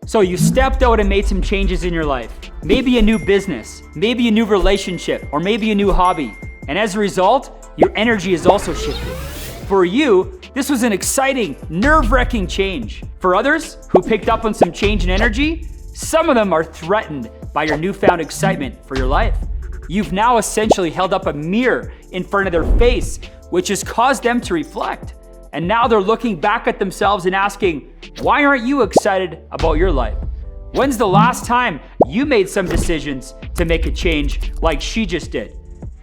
So you stepped out and made some changes in your life. Maybe a new business, maybe a new relationship, or maybe a new hobby. And as a result, your energy is also shifted. For you, this was an exciting, nerve-wracking change. For others who picked up on some change in energy, some of them are threatened by your newfound excitement for your life. You've now essentially held up a mirror in front of their face, which has caused them to reflect. And now they're looking back at themselves and asking, why aren't you excited about your life? When's the last time you made some decisions to make a change like she just did?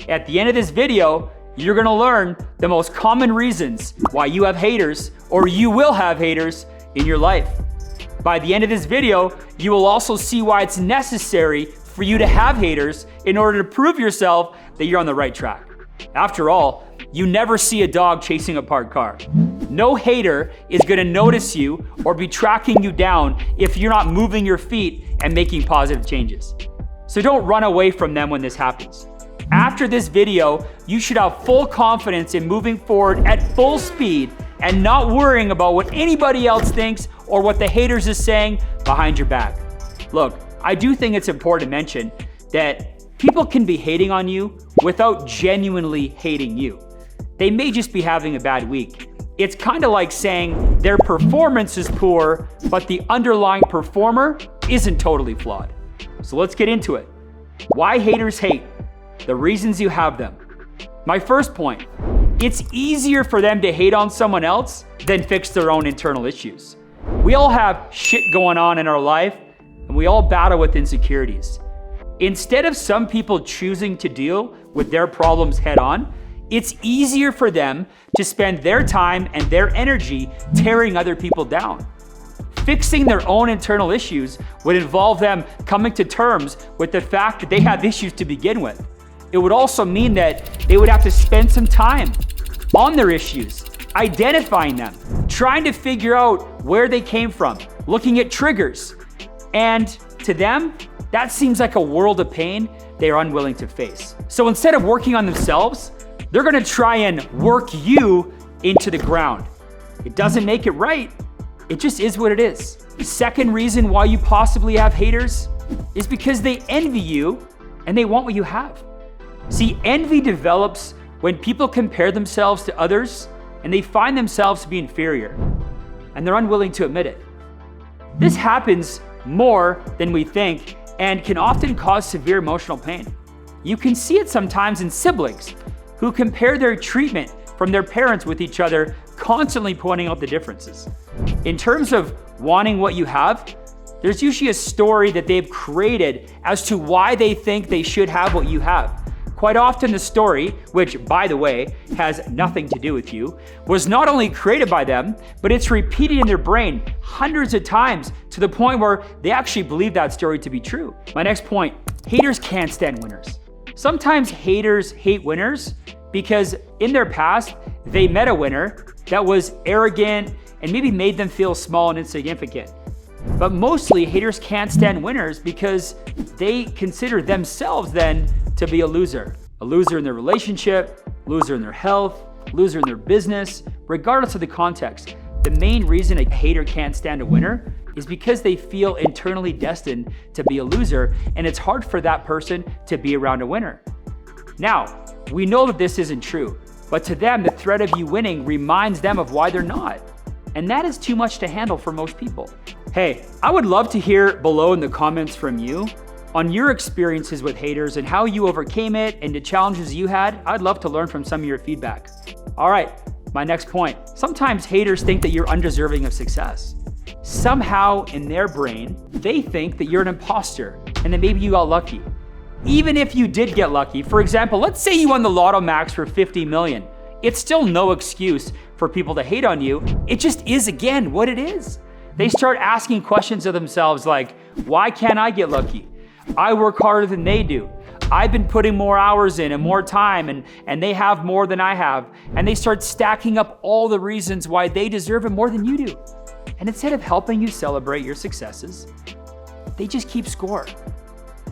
At the end of this video, you're gonna learn the most common reasons why you have haters or you will have haters in your life. By the end of this video, you will also see why it's necessary for you to have haters in order to prove yourself that you're on the right track. After all, you never see a dog chasing a parked car. No hater is gonna notice you or be tracking you down if you're not moving your feet and making positive changes. So don't run away from them when this happens. After this video, you should have full confidence in moving forward at full speed and not worrying about what anybody else thinks or what the haters is saying behind your back. Look, I do think it's important to mention that people can be hating on you without genuinely hating you. They may just be having a bad week. It's kind of like saying their performance is poor, but the underlying performer isn't totally flawed. So let's get into it. Why haters hate, the reasons you have them. My first point, it's easier for them to hate on someone else than fix their own internal issues. We all have shit going on in our life, and we all battle with insecurities. Instead of some people choosing to deal with their problems head on, it's easier for them to spend their time and their energy tearing other people down. Fixing their own internal issues would involve them coming to terms with the fact that they have issues to begin with. It would also mean that they would have to spend some time on their issues, identifying them, trying to figure out where they came from, looking at triggers. And to them, that seems like a world of pain they are unwilling to face. So instead of working on themselves, they're gonna try and work you into the ground. It doesn't make it right. It just is what it is. The second reason why you possibly have haters is because they envy you and they want what you have. See, envy develops when people compare themselves to others and they find themselves to be inferior and they're unwilling to admit it. This happens more than we think and can often cause severe emotional pain. You can see it sometimes in siblings who compare their treatment from their parents with each other, constantly pointing out the differences. In terms of wanting what you have, there's usually a story that they've created as to why they think they should have what you have. Quite often the story, which by the way, has nothing to do with you, was not only created by them, but it's repeated in their brain hundreds of times to the point where they actually believe that story to be true. My next point, haters can't stand winners. Sometimes haters hate winners because in their past, they met a winner that was arrogant and maybe made them feel small and insignificant. But mostly haters can't stand winners because they consider themselves then to be a loser. A loser in their relationship, loser in their health, loser in their business, regardless of the context. The main reason a hater can't stand a winner is because they feel internally destined to be a loser, and it's hard for that person to be around a winner. Now, we know that this isn't true, but to them, the threat of you winning reminds them of why they're not. And that is too much to handle for most people. Hey, I would love to hear below in the comments from you on your experiences with haters and how you overcame it and the challenges you had. I'd love to learn from some of your feedback. All right, my next point. Sometimes haters think that you're undeserving of success. Somehow in their brain, they think that you're an imposter and that maybe you got lucky. Even if you did get lucky, for example, let's say you won the Lotto Max for 50 million. It's still no excuse for people to hate on you. It just is, again, what it is. They start asking questions of themselves like, why can't I get lucky? I work harder than they do. I've been putting more hours in and more time and they have more than I have. And they start stacking up all the reasons why they deserve it more than you do. And instead of helping you celebrate your successes, they just keep score.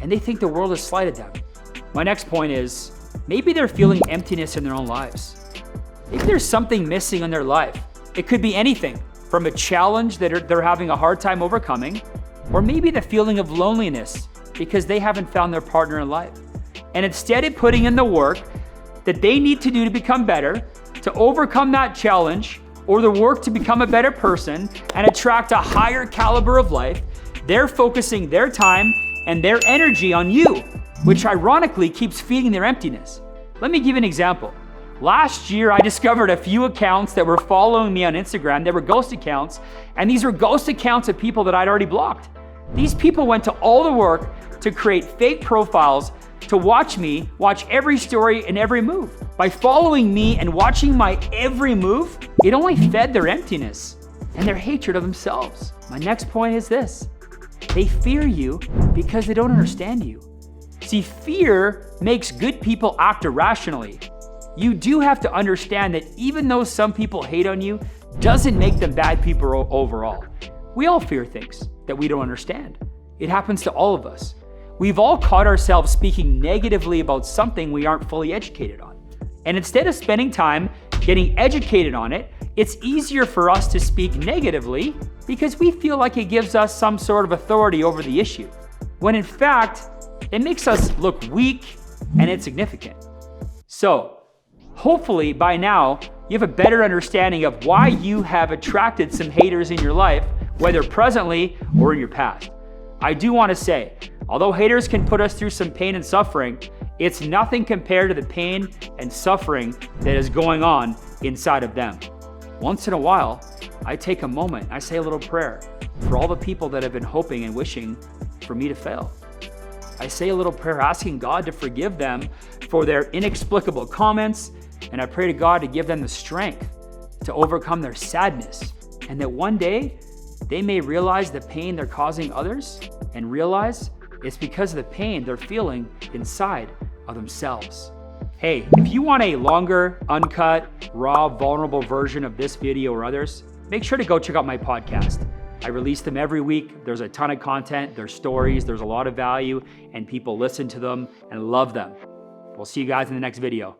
And they think the world has slighted them. My next point is, maybe they're feeling emptiness in their own lives. Maybe there's something missing in their life. It could be anything from a challenge that they're having a hard time overcoming or maybe the feeling of loneliness because they haven't found their partner in life. And instead of putting in the work that they need to do to become better, to overcome that challenge, or the work to become a better person and attract a higher caliber of life, they're focusing their time and their energy on you, which ironically keeps feeding their emptiness. Let me give you an example. Last year, I discovered a few accounts that were following me on Instagram. They were ghost accounts, and these were ghost accounts of people that I'd already blocked. These people went to all the work to create fake profiles to watch me, watch every story and every move. By following me and watching my every move, it only fed their emptiness and their hatred of themselves. My next point is this: they fear you because they don't understand you. See, fear makes good people act irrationally. You do have to understand that even though some people hate on you, doesn't make them bad people overall. We all fear things that we don't understand. It happens to all of us. We've all caught ourselves speaking negatively about something we aren't fully educated on. And instead of spending time getting educated on it, it's easier for us to speak negatively because we feel like it gives us some sort of authority over the issue, when in fact, it makes us look weak and insignificant. So, hopefully by now, you have a better understanding of why you have attracted some haters in your life, whether presently or in your past. I do want to say, although haters can put us through some pain and suffering, it's nothing compared to the pain and suffering that is going on inside of them. Once in a while, I take a moment, I say a little prayer for all the people that have been hoping and wishing for me to fail. I say a little prayer asking God to forgive them for their inexplicable comments, and I pray to God to give them the strength to overcome their sadness, and that one day they may realize the pain they're causing others and realize it's because of the pain they're feeling inside of themselves. Hey, if you want a longer, uncut, raw, vulnerable version of this video or others, make sure to go check out my podcast. I release them every week. There's a ton of content, there's stories, there's a lot of value, and people listen to them and love them. We'll see you guys in the next video.